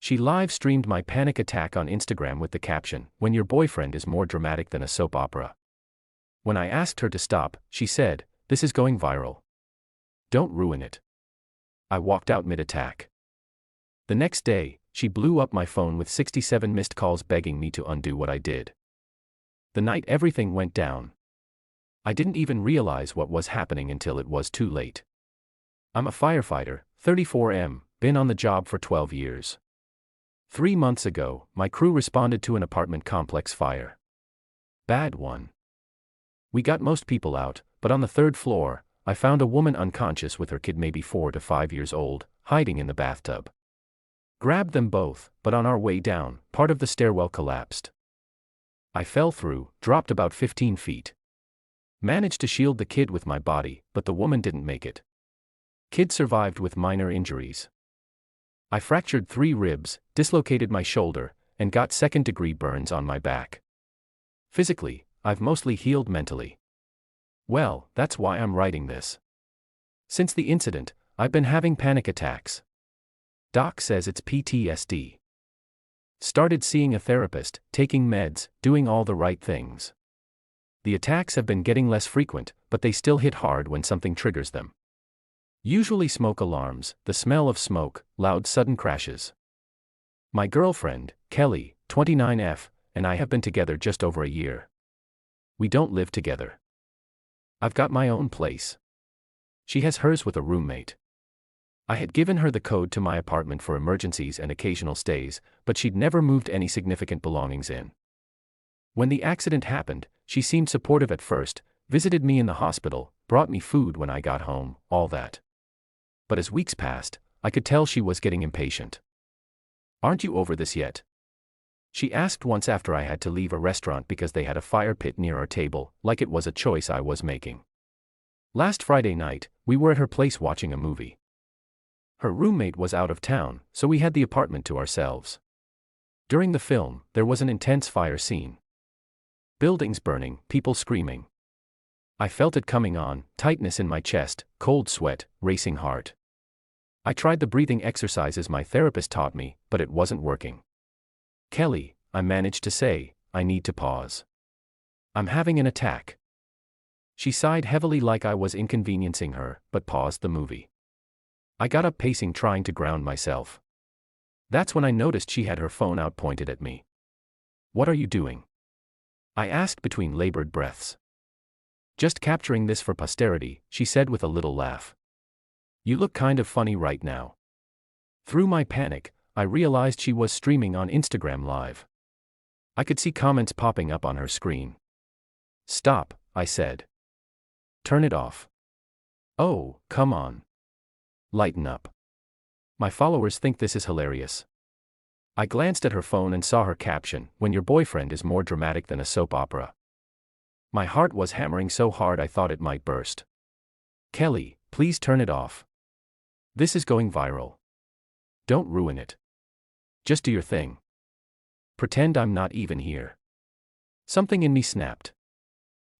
She live-streamed my panic attack on Instagram with the caption, "When your boyfriend is more dramatic than a soap opera." When I asked her to stop, she said, "This is going viral. Don't ruin it." I walked out mid-attack. The next day, she blew up my phone with 67 missed calls begging me to undo what I did. The night everything went down, I didn't even realize what was happening until it was too late. I'm a firefighter, 34M, been on the job for 12 years. 3 months ago, my crew responded to an apartment complex fire. Bad one. We got most people out, but on the 3rd floor, I found a woman unconscious with her kid maybe 4 to 5 years old, hiding in the bathtub. Grabbed them both, but on our way down, part of the stairwell collapsed. I fell through, dropped about 15 feet. Managed to shield the kid with my body, but the woman didn't make it. Kid survived with minor injuries. I fractured 3 ribs, dislocated my shoulder, and got 2nd-degree burns on my back. Physically, I've mostly healed mentally. Well, that's why I'm writing this. Since the incident, I've been having panic attacks. Doc says it's PTSD. Started seeing a therapist, taking meds, doing all the right things. The attacks have been getting less frequent, but they still hit hard when something triggers them. Usually smoke alarms, the smell of smoke, loud sudden crashes. My girlfriend, Kelly, 29F, and I have been together just over a year. We don't live together. I've got my own place. She has hers with a roommate. I had given her the code to my apartment for emergencies and occasional stays, but she'd never moved any significant belongings in. When the accident happened, she seemed supportive at first, visited me in the hospital, brought me food when I got home, all that. But as weeks passed, I could tell she was getting impatient. "Aren't you over this yet?" She asked once after I had to leave a restaurant because they had a fire pit near our table, like it was a choice I was making. Last Friday night, we were at her place watching a movie. Her roommate was out of town, so we had the apartment to ourselves. During the film, there was an intense fire scene. Buildings burning, people screaming. I felt it coming on, tightness in my chest, cold sweat, racing heart. I tried the breathing exercises my therapist taught me, but it wasn't working. "Kelly," I managed to say, "I need to pause. I'm having an attack." She sighed heavily like I was inconveniencing her, but paused the movie. I got up pacing trying to ground myself. That's when I noticed she had her phone out pointed at me. "What are you doing?" I asked between labored breaths. "Just capturing this for posterity," she said with a little laugh. "You look kind of funny right now." Through my panic, I realized she was streaming on Instagram Live. I could see comments popping up on her screen. "Stop," I said. "Turn it off." "Oh, come on. Lighten up. My followers think this is hilarious." I glanced at her phone and saw her caption, "When your boyfriend is more dramatic than a soap opera." My heart was hammering so hard I thought it might burst. "Kelly, please turn it off. This is going viral. Don't ruin it. Just do your thing. Pretend I'm not even here." Something in me snapped.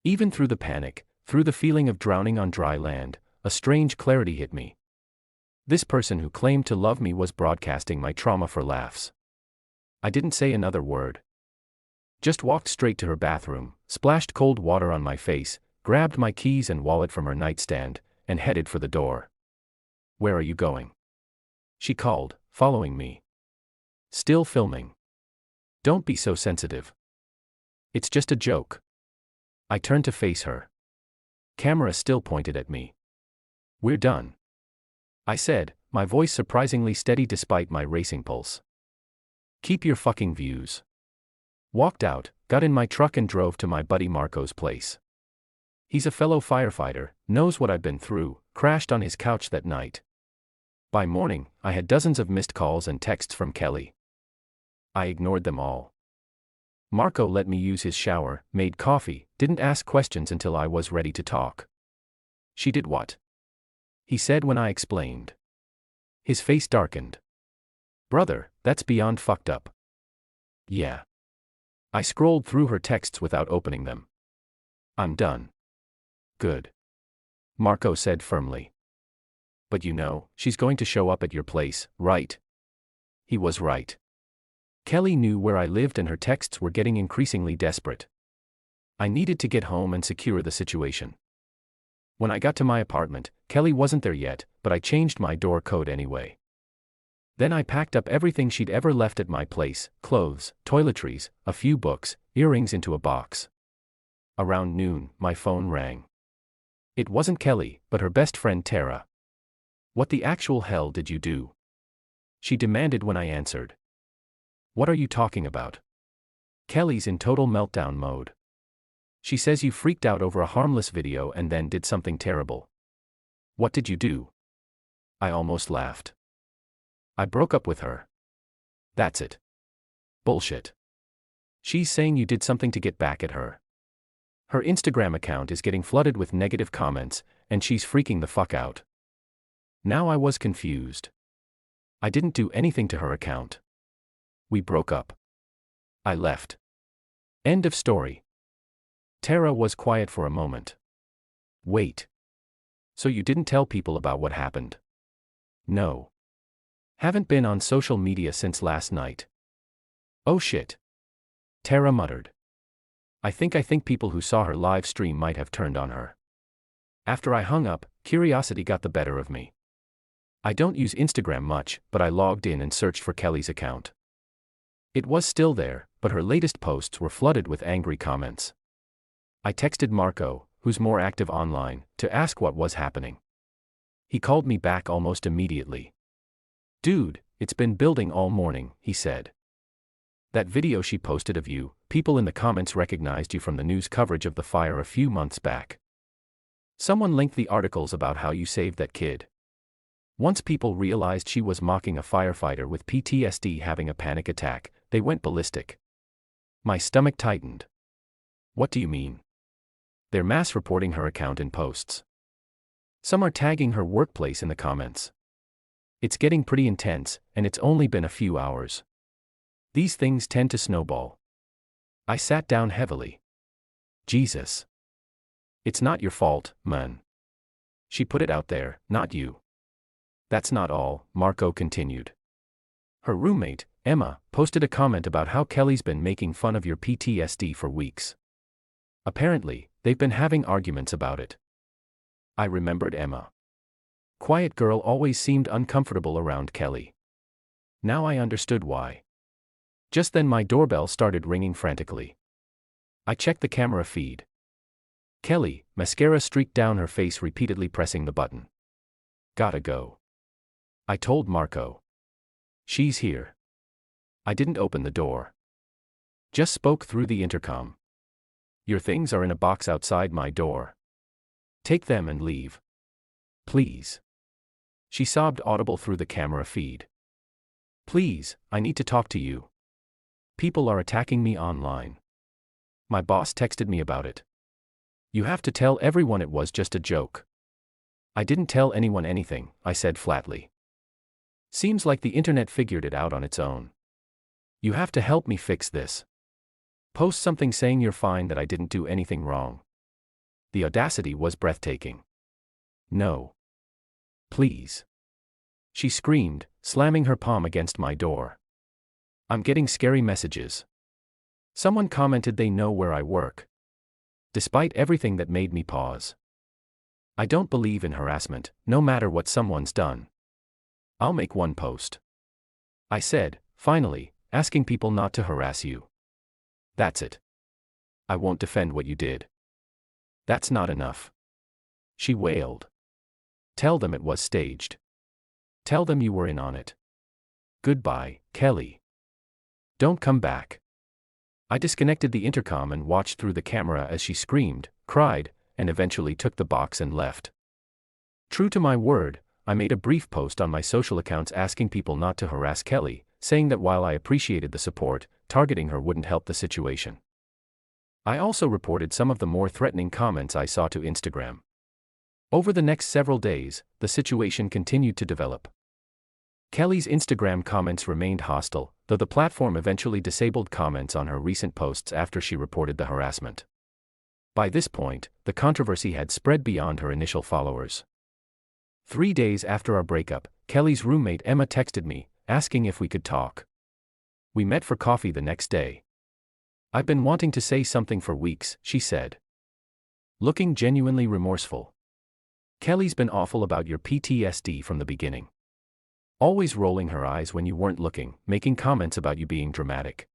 Even through the panic, through the feeling of drowning on dry land, a strange clarity hit me. This person who claimed to love me was broadcasting my trauma for laughs. I didn't say another word. Just walked straight to her bathroom, splashed cold water on my face, grabbed my keys and wallet from her nightstand, and headed for the door. "Where are you going?" she called, following me. "Still filming. Don't be so sensitive. It's just a joke." I turned to face her. Camera still pointed at me. "We're done," I said, my voice surprisingly steady despite my racing pulse. "Keep your fucking views." Walked out, got in my truck and drove to my buddy Marco's place. He's a fellow firefighter, knows what I've been through, crashed on his couch that night. By morning, I had dozens of missed calls and texts from Kelly. I ignored them all. Marco let me use his shower, made coffee, didn't ask questions until I was ready to talk. "She did what?" he said when I explained. His face darkened. "Brother, that's beyond fucked up." "Yeah." I scrolled through her texts without opening them. "I'm done." "Good," Marco said firmly. "But you know, she's going to show up at your place, right?" He was right. Kelly knew where I lived and her texts were getting increasingly desperate. I needed to get home and secure the situation. When I got to my apartment, Kelly wasn't there yet, but I changed my door code anyway. Then I packed up everything she'd ever left at my place: clothes, toiletries, a few books, earrings into a box. Around noon, my phone rang. It wasn't Kelly, but her best friend Tara. "What the actual hell did you do?" she demanded when I answered. "What are you talking about?" Kelly's in total meltdown mode. She says you freaked out over a harmless video and then did something terrible. "What did you do?" I almost laughed. "I broke up with her." "That's it." "Bullshit. She's saying you did something to get back at her. Her Instagram account is getting flooded with negative comments, and she's freaking the fuck out." Now I was confused. I didn't do anything to her account. We broke up. I left. End of story. Tara was quiet for a moment. "Wait. So you didn't tell people about what happened?" "No. Haven't been on social media since last night." "Oh shit," Tara muttered. I think people who saw her live stream might have turned on her." After I hung up, curiosity got the better of me. I don't use Instagram much, but I logged in and searched for Kelly's account. It was still there, but her latest posts were flooded with angry comments. I texted Marco, who's more active online, to ask what was happening. He called me back almost immediately. "Dude, it's been building all morning," he said. "That video she posted of you, people in the comments recognized you from the news coverage of the fire a few months back. Someone linked the articles about how you saved that kid. Once people realized she was mocking a firefighter with PTSD having a panic attack, they went ballistic." My stomach tightened. "What do you mean?" "They're mass reporting her account in posts. Some are tagging her workplace in the comments. It's getting pretty intense, and it's only been a few hours. These things tend to snowball." I sat down heavily. Jesus. "It's not your fault, man. She put it out there, not you." "That's not all," Marco continued. "Her roommate, Emma, posted a comment about how Kelly's been making fun of your PTSD for weeks. Apparently, they've been having arguments about it." I remembered Emma. Quiet girl always seemed uncomfortable around Kelly. Now I understood why. Just then my doorbell started ringing frantically. I checked the camera feed. Kelly, mascara streaked down her face, repeatedly pressing the button. "Gotta go," I told Marco. "She's here." I didn't open the door. Just spoke through the intercom. "Your things are in a box outside my door. Take them and leave. Please." She sobbed audible through the camera feed. "Please, I need to talk to you. People are attacking me online. My boss texted me about it. You have to tell everyone it was just a joke." "I didn't tell anyone anything," I said flatly. "Seems like the internet figured it out on its own. You have to help me fix this. Post something saying you're fine, that I didn't do anything wrong." The audacity was breathtaking. "No. Please," she screamed, slamming her palm against my door. "I'm getting scary messages. Someone commented they know where I work." Despite everything that made me pause. I don't believe in harassment, no matter what someone's done. "I'll make one post," I said, finally, asking people not to harass you. "That's it. I won't defend what you did." "That's not enough," she wailed. "Tell them it was staged. Tell them you were in on it. Goodbye, Kelly. Don't come back." I disconnected the intercom and watched through the camera as she screamed, cried, and eventually took the box and left. True to my word, I made a brief post on my social accounts asking people not to harass Kelly, saying that while I appreciated the support, targeting her wouldn't help the situation. I also reported some of the more threatening comments I saw to Instagram. Over the next several days, the situation continued to develop. Kelly's Instagram comments remained hostile, though the platform eventually disabled comments on her recent posts after she reported the harassment. By this point, the controversy had spread beyond her initial followers. 3 days after our breakup, Kelly's roommate Emma texted me, asking if we could talk. We met for coffee the next day. "I've been wanting to say something for weeks," she said, looking genuinely remorseful. "Kelly's been awful about your PTSD from the beginning. Always rolling her eyes when you weren't looking, making comments about you being dramatic."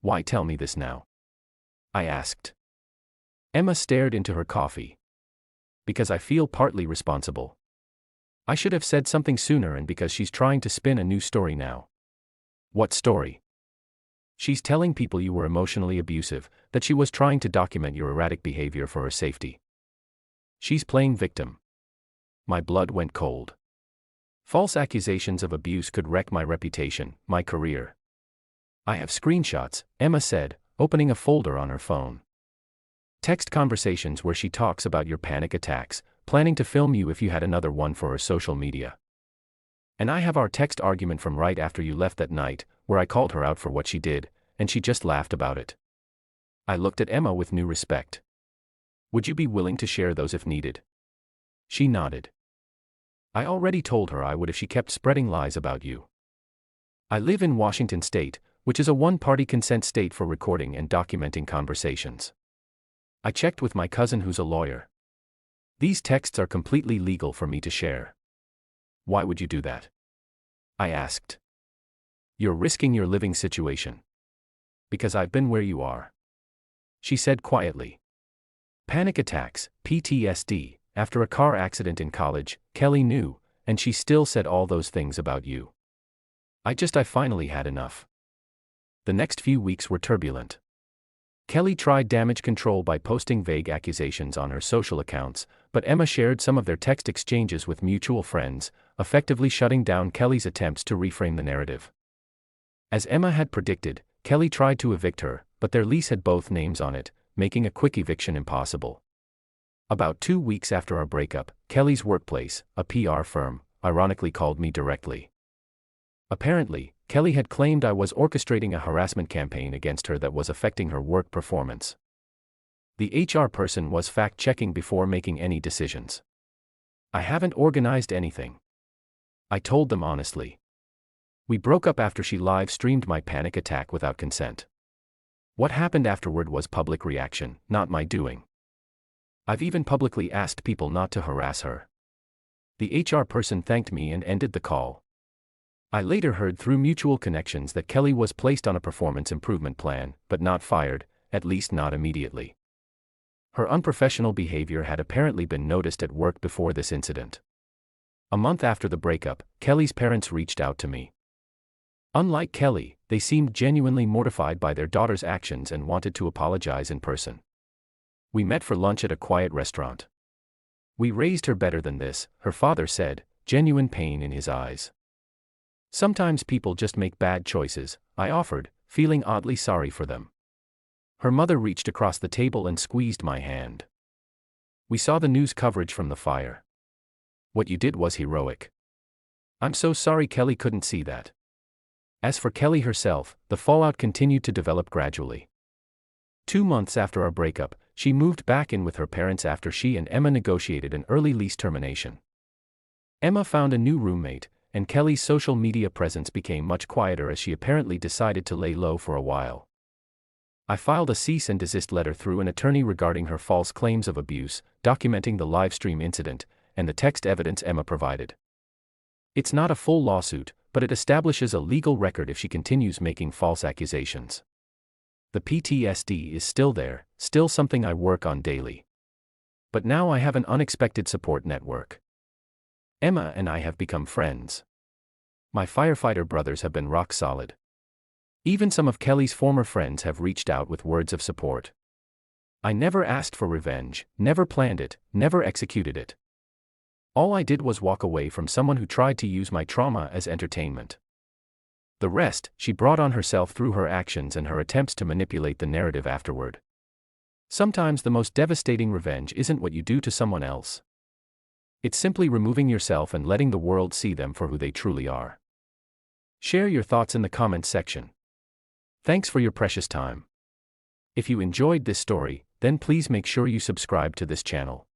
"Why tell me this now?" I asked. Emma stared into her coffee. "Because I feel partly responsible. I should have said something sooner, and because she's trying to spin a new story now." "What story?" "She's telling people you were emotionally abusive, that she was trying to document your erratic behavior for her safety. She's playing victim." My blood went cold. False accusations of abuse could wreck my reputation, my career. "I have screenshots," Emma said, opening a folder on her phone. "Text conversations where she talks about your panic attacks, planning to film you if you had another one for her social media. And I have our text argument from right after you left that night, where I called her out for what she did, and she just laughed about it." I looked at Emma with new respect. "Would you be willing to share those if needed?" She nodded. "I already told her I would if she kept spreading lies about you. I live in Washington State, which is a one-party consent state for recording and documenting conversations. I checked with my cousin who's a lawyer. These texts are completely legal for me to share." "Why would you do that?" I asked. "You're risking your living situation." "Because I've been where you are," she said quietly. "Panic attacks, PTSD, after a car accident in college, Kelly knew, and she still said all those things about you. I finally had enough." The next few weeks were turbulent. Kelly tried damage control by posting vague accusations on her social accounts, but Emma shared some of their text exchanges with mutual friends, effectively shutting down Kelly's attempts to reframe the narrative. As Emma had predicted, Kelly tried to evict her, but their lease had both names on it, making a quick eviction impossible. About 2 weeks after our breakup, Kelly's workplace, a PR firm, ironically called me directly. Apparently, Kelly had claimed I was orchestrating a harassment campaign against her that was affecting her work performance. The HR person was fact-checking before making any decisions. "I haven't organized anything," I told them honestly. "We broke up after she live-streamed my panic attack without consent. What happened afterward was public reaction, not my doing. I've even publicly asked people not to harass her." The HR person thanked me and ended the call. I later heard through mutual connections that Kelly was placed on a performance improvement plan, but not fired, at least not immediately. Her unprofessional behavior had apparently been noticed at work before this incident. A month after the breakup, Kelly's parents reached out to me. Unlike Kelly, they seemed genuinely mortified by their daughter's actions and wanted to apologize in person. We met for lunch at a quiet restaurant. "We raised her better than this," her father said, genuine pain in his eyes. "Sometimes people just make bad choices," I offered, feeling oddly sorry for them. Her mother reached across the table and squeezed my hand. "We saw the news coverage from the fire. What you did was heroic. I'm so sorry Kelly couldn't see that." As for Kelly herself, the fallout continued to develop gradually. 2 months after our breakup, she moved back in with her parents after she and Emma negotiated an early lease termination. Emma found a new roommate, and Kelly's social media presence became much quieter as she apparently decided to lay low for a while. I filed a cease and desist letter through an attorney regarding her false claims of abuse, documenting the livestream incident, and the text evidence Emma provided. It's not a full lawsuit, but it establishes a legal record if she continues making false accusations. The PTSD is still there, still something I work on daily. But now I have an unexpected support network. Emma and I have become friends. My firefighter brothers have been rock solid. Even some of Kelly's former friends have reached out with words of support. I never asked for revenge, never planned it, never executed it. All I did was walk away from someone who tried to use my trauma as entertainment. The rest, she brought on herself through her actions and her attempts to manipulate the narrative afterward. Sometimes the most devastating revenge isn't what you do to someone else. It's simply removing yourself and letting the world see them for who they truly are. Share your thoughts in the comments section. Thanks for your precious time. If you enjoyed this story, then please make sure you subscribe to this channel.